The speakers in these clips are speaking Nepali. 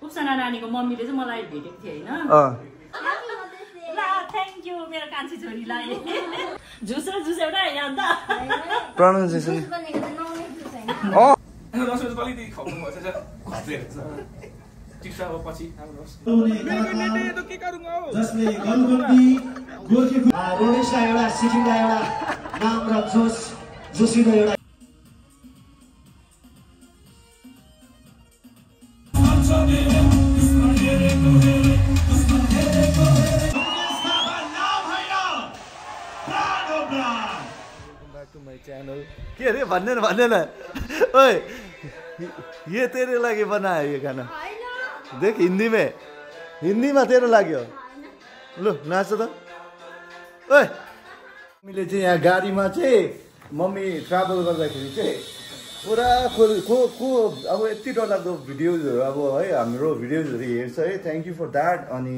उपसना नानीको मम्मीले चाहिँ मलाई भेटेको थियो हैन ल थ्यांक यू मेरो कान्छी छोरीलाई जुस र जुस एउटा यहाँ त प्रोनाउन्सिएसन रसो अलिकति खाउनु भएछ चिक्सा अब पछि जसले गलबन्दी गोर्खे रोडेशलाई एउटा सिक्किमलाई एउटा नाम र जोसिलो एउटा चैनल के अरे भन्दैन ओए ये तेरे लागि बनायो ये गाना देख हिंदी में तेरो लाग्यो लु नाच त ओए हामीले चाहिँ यहाँ गाडीमा चाहिँ मम्मी ट्राभल गर्दाखेरि चाहिँ पुरा को अब यति डरलाग्दो भिडियोजहरू अब है हाम्रो भिडियोजहरू हेर्छ है थ्याङ्क यू फर द्याट अनि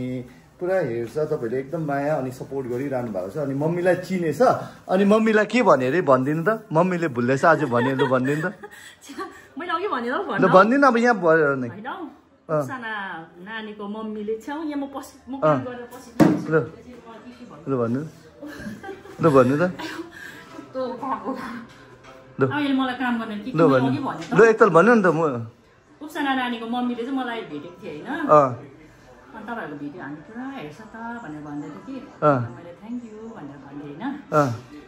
पुरा हेर्छ तपाईँहरूले एकदम माया अनि सपोर्ट गरिरहनु भएको छ अनि मम्मीलाई चिनेछ अनि मम्मीलाई के भने अरे भनिदिनु त मम्मीले भुल्दैछ आज भने लु भनिदिनु त मैले अघि भने ल भनिदिनु अब यहाँ भयो नि साना नानीको मम्मीले छ्याउ यहाँ म काम गरेर पछि ल भन्नु ल भन्नु त अहिले मलाई काम गर्न के ल भन्नु ल एकताल भन्नु नि त म उपसना नानीको मम्मीले चाहिँ मलाई भेटेको थियो हैन अनि तपाईहरुको भिडियो हामी पुरा हेर्छ त भनेर भन्दै थियो कि मैले थ्यांक यू भनेर भन्दै हैन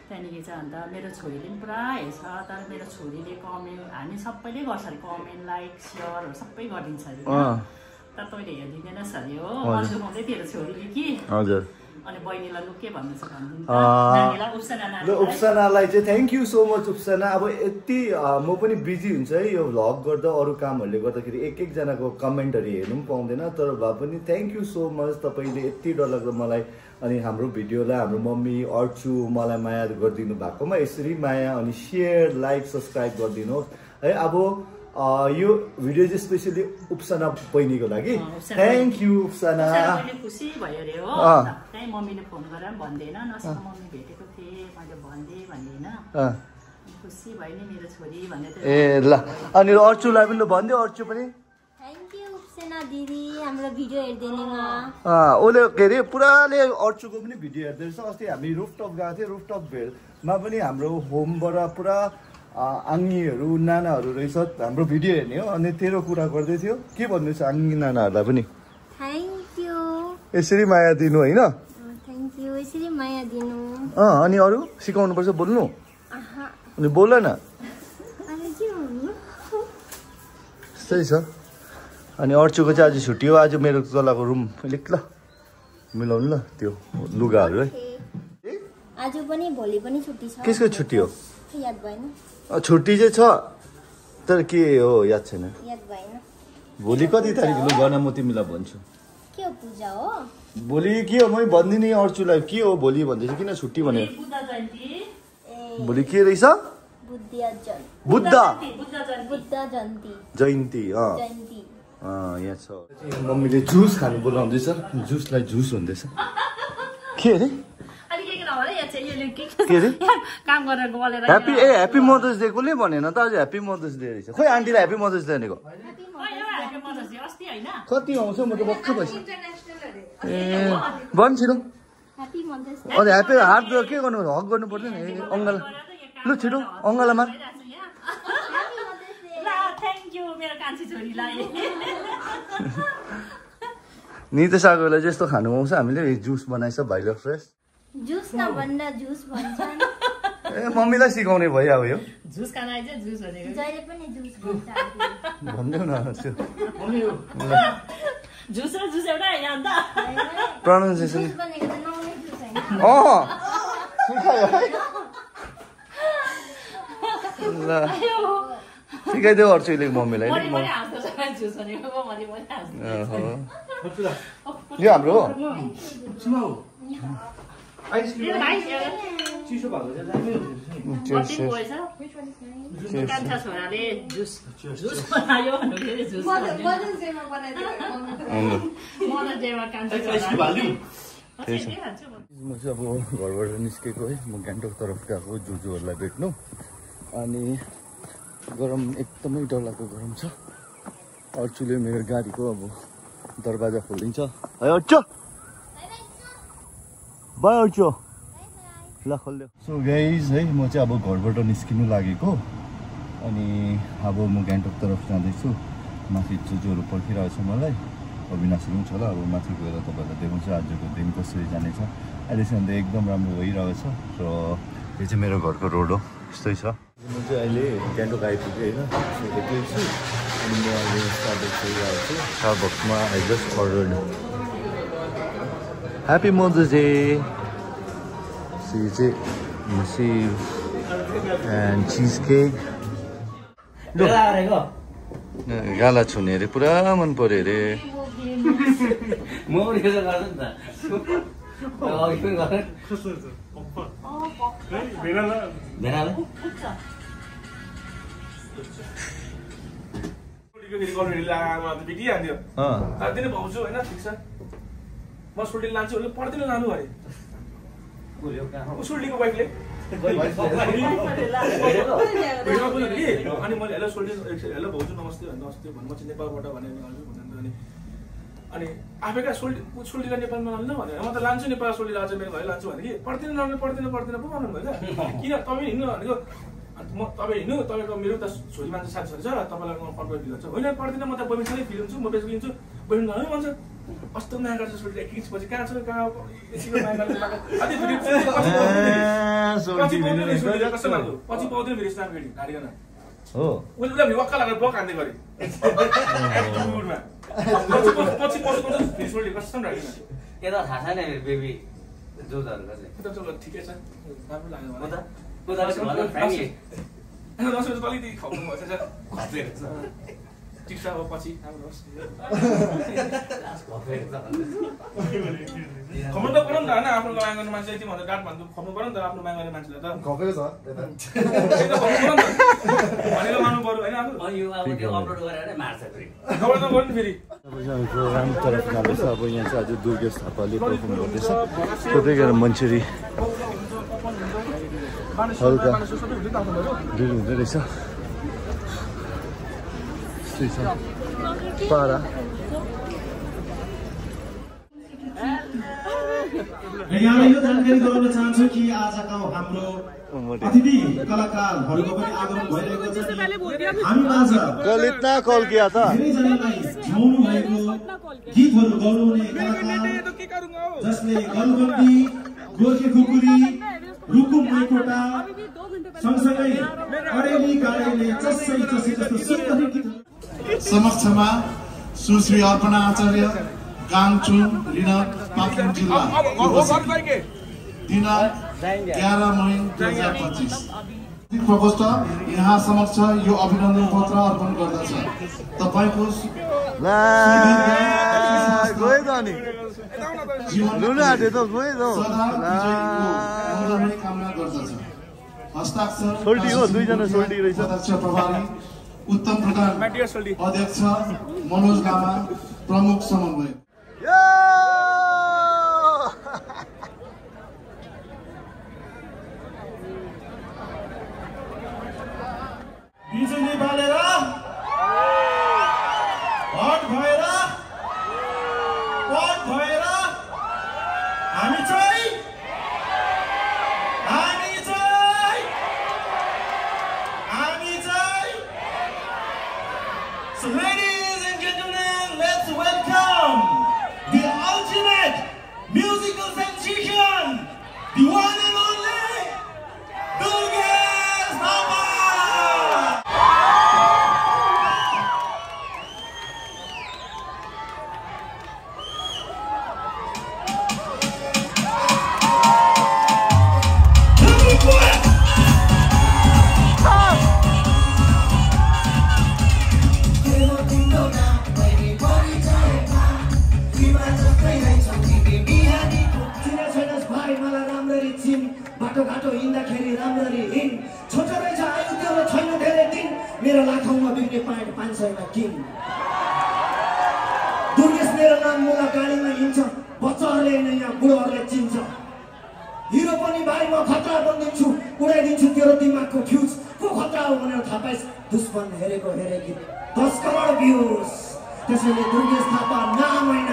त्यहाँदेखि चाहिँ अन्त मेरो छोरीले पनि पुरा हेर्छ तर मेरो छोरीले कमेन्ट हामी सबैले गर्छ अरे कमेन्ट लाइक सेयरहरू सबै गरिदिन्छ अरे तर तैँले हेरिदिँदैनस् अरे हो अरू दुखाउँदै थियो छोरीले कि हजुर अनि बहिनीलाई लु के भन्दैछ भनिदिनु उपसनालाई चाहिँ थ्याङ्क यू सो मच उपसना अब यति म पनि बिजी हुन्छ है यो भ्लग गर्दा अरू कामहरूले गर्दाखेरि एकजनाको कमेन्टहरू हेर्नु पनि पाउँदैन तर भए पनि थ्याङ्क यू सो मच तपाईँले यति डरलाग्दो मलाई अनि हाम्रो भिडियोलाई हाम्रो मम्मी अर्चु मलाई माया गरिदिनु भएकोमा यसरी माया अनि सेयर लाइक सब्सक्राइब गरिदिनुहोस् है अब यो भिडियो चाहिँ स्पेसली उपसना बहिनीको लागि थ्याङ्क यू उपसना खुसी भयो अरे हो त्यही मम्मीले फोन गरेर भन्दैन नसँग मम्मी भेटेको थिएँ मैले भन्दै भने हैन खुसी भयो नि मेरो छोरी भनेर ए ल अनि अर्चुलाई पनि भन्दै अर्चु पनि थ्याङ्क यू उपसना दिदी हाम्रो भिडियो हेर्दैनीमा ओले के अरे पुराले अर्चुको पनि भिडियो हेर्दै रहेछ अस्ति हामी रुफटप गएको थियौँ रुफटप भेलमा पनि हाम्रो होमबाट पुरा आङ्गीहरू नानाहरू रहेछ हाम्रो भिडियो हेर्ने हो अनि तेरो कुरा गर्दै थियो के भन्दैछ आङ्गी नानाहरूलाई पनि थ्याङ्क यू यसरी माया दिनु होइन थ्याङ्क यू यसरी माया दिनु अनि अरू सिकाउनु पर्छ बोल्नु अनि बोल न त्यही छ अनि अर्चुको चाहिँ आज छुट्टी हो आज मेरो तलको रुम अलिक ल मिलाउनु ल त्यो लुगाहरू है आज पनि भोलि पनि छुट्टी छ केको छुट्टी हो याद भएन छुट्टी चाहिँ छ तर के हो याद छैन याद भएन भोलि कति तारिक लु गर्न म तिमीलाई भन्छु के हो पूजा हो भोलि के हो मै भन्दिनँ अर्चुलाई के हो भोलि भन्दैछु किन छुट्टी भने भोलि के रहेछ बुद्ध जयन्ती यहाँ छ मम्मीले जुस खानु बोलाउँदैछ जुसलाई जुस हुँदैछ के अरे ह्याप्पी मदर्स डे कोले भनेन त आज ह्याप्पी मदर्स डे रहेछ खोइ आन्टीलाई ह्याप्पी मदर्स डे भनेको कति आउँछ म त बक्ख भएछ ए भन् छिटो अनि ह्याप्पी हात के गर्नु हक गर्नु पर्दैन अङ्गल लु छिटो अङ्गललाई मार नित सागरलाई जस्तो खानु आउँछ हामीले जुस बनाएछ भाइलो फ्रेस जुस नभन्दा जुस भन्छन् ए मम्मीलाई सिकाउने भइहाल्यो यो जुस खान आइज जुस भनेको जहिले पनि जुस भन्छ भन्देऊ न त्यो जुस र जुस एउटा यहाँ त प्रोनाउन्सिएसन जुस भनेको त नहुने जुस हैन सुखायो ल सिकाइदेऊ अर्चुले मम्मीलाई यो हाम्रो हो चिसो भएको म चाहिँ अब घरबाट निस्केको है म गान्तोक तर्फ गएको जुजूहरूलाई भेट्नु अनि गरम एकदमै डरलाग्दो गरम छ अर्चुले मेरो गाडीको अब दरवाजा खोलिदिन्छ है अर्चु बाई अर्चु ल खोल्यो सो गाइज है म चाहिँ अब घरबाट निस्किनु लागेको अनि अब म गान्तोक तर्फ जाँदैछु माथि ज्वरो पर्खिरहेको छ मलाई अविनाशी पनि छ होला अब माथि गएर तपाईँहरूलाई देखाउँछु आजको दिन कसरी जानेछ अहिलेसम्म त एकदम राम्रो भइरहेको छ र यो चाहिँ मेरो घरको रोड हो यस्तै छ म चाहिँ अहिले गान्तोक आइपुगेँ होइन एक्लै छु अनि म अहिले स्टारबक्स गइरहेको छु स्टारबक्समा I just order happy mother's day so यो चाहिँ मसिभ एन्ड चिज केक गाला छुने अरे पुरा मन पर्यो अरे म सुल्टी लान्छु पर्दैन लानु अरे सुल्टीको बाइकले अनि मैले हेलो सोल्टी हेलो भाउजू नमस्ते भन्नु अस्ति भन्नु म चाहिँ नेपालबाट भनेर अनि अनि आफै क्या सोल्टीलाई नेपालमा लानु भनेर म त लान्छु नेपाल सोल्टी लान्छ मेरो भाइ लान्छु भने कि पर्दैन लानु पर्दैन पो भन्नुभयो क्या किन तपाईँ हिँड्नु भनेको म तपाईँ हिँड्नु तपाईँको मेरो त छोरी मान्छे साथी छ तपाईँलाई म कन्ट्याक्ट दिन्छ होइन पर्दैन म त बहिनीसँगै फिल हुन्छु म बेच लिन्छु बहिनी लानु भन्छ कस्तो माया गर्छ सोल्टी एकैछिपछि कहाँ छ कहाँ यसैको माया गर्छ कस्तो लाग्यो पछि पाउँदैन फेरि स्नाप फेरि गाडीमा हो उसले उसलाई वक्का लागेर ब्लक हान्दै गरे पछि फेरि सोल्टी कस्तो राखेन यता थाहा छैन बेबी जोजहरू चलो ठिकै छ राम्रो लाग्यो अलिकति खाउनु भएछ टिक्छ अब पछि खप्नु त पर्यो नि त होइन आफ्नो माया गर्ने मान्छे यति भन्दा डाँट भन्नु खप्नु पर्यो नि त आफ्नो माया गर्ने मान्छेलाई त भनेर मान्नु पर्यो होइन फेरि प्रोग्राम तर्फ जाँदैछ अब यहाँ चाहिँ आज दुर्गेश थापाले पर्फर्म गर्दैछ त्यही गरेर मन्छेरी हल्का ढिल हुँदो रहेछ पारा यहाँ यो जानकारी गराउन चाहन्छु कि आजका हाम्रो अतिथि कलाकारहरूको पनि आगमन भइरहेको छ हामी माझ कल इतना कॉल किया था धेरैजनालाई झ्याउनु भएको गीतहरू गाउने कलाकार जसले गलबन्दी गोर्खे खुकुरी रुकुम मैकोटा सँगसँगै अडेली गाडेले चस्सै चस्सै जस्तो सुन्दर गीतहरू समक्षमा सुश्री अर्पणा आचार्य गाङचुङ रिनक पाक्योङ जिल्ला दिनाङ्क 11 मई 2025 प्रकोष्ठ यहाँ समक्ष यो अभिनन्दन पत्र अर्पण गर्दछ तपाईको कामना गर्दछ हस्ताक्षर अध्यक्ष प्रभारी उत्तम प्रधान अध्यक्ष मनोज लामा प्रमुख समन्वय बिजुली बालेर हट भएर पट भएर हामी चाहिँ So ladies and gentlemen, let's welcome the ultimate musical sensation, the one and only Durgesh Thapa! बाटो हिँड्दाखेरि राम्ररी हिँड छोटो रहेछ आयु तेरो छैन धेरै दिन मेरो लाखौँमा बिग्ने पाइन्ट 500 किन दुर्गेश मेरो नाम मुला गाडीमा हिँड्छ बच्चाहरूले नै यहाँ बुढोहरूले चिन्छ हिरो पनि भाइ म खतरा बनिदिन्छु उडाइदिन्छु तेरो दिमागको फ्युज को खतरा हो भनेर थाहा पाइस् दुश्मन हेरेको हेरे गीत 10 करोड भ्युज त्यसैले दुर्गेश थापा नाम होइन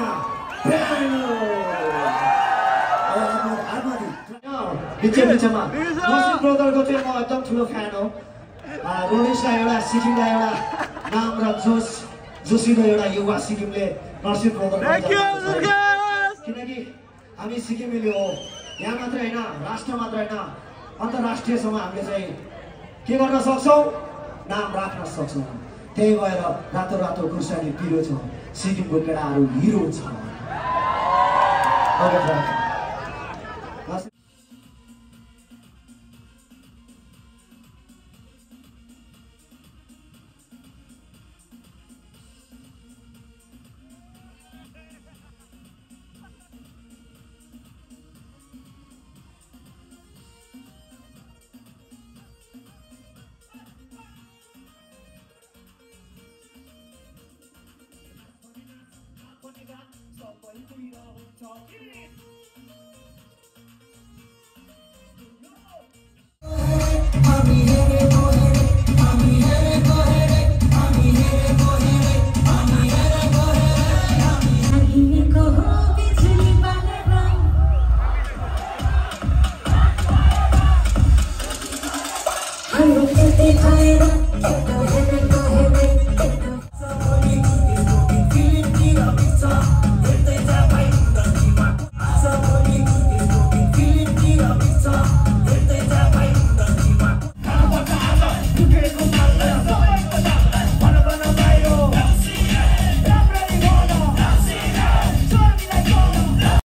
ब्रान्ड हो बिचमा नर्सिङ ब्रदरको चाहिँ म एकदम ठुलो फ्यान हो रोनिसलाई एउटा सिक्किमलाई एउटा नाम र जोसिलो एउटा युवा सिक्किमले नर्सिङ ब्रदर किनकि हामी सिक्किमेली हो यहाँ मात्र होइन राष्ट्र मात्र होइन अन्तर्राष्ट्रियसम्म हामीले चाहिँ के गर्न सक्छौँ नाम राख्न सक्छौँ त्यही भएर रातो रातो खुर्सानी पिरो छ सिक्किमको केटाहरू हिरो छ I'm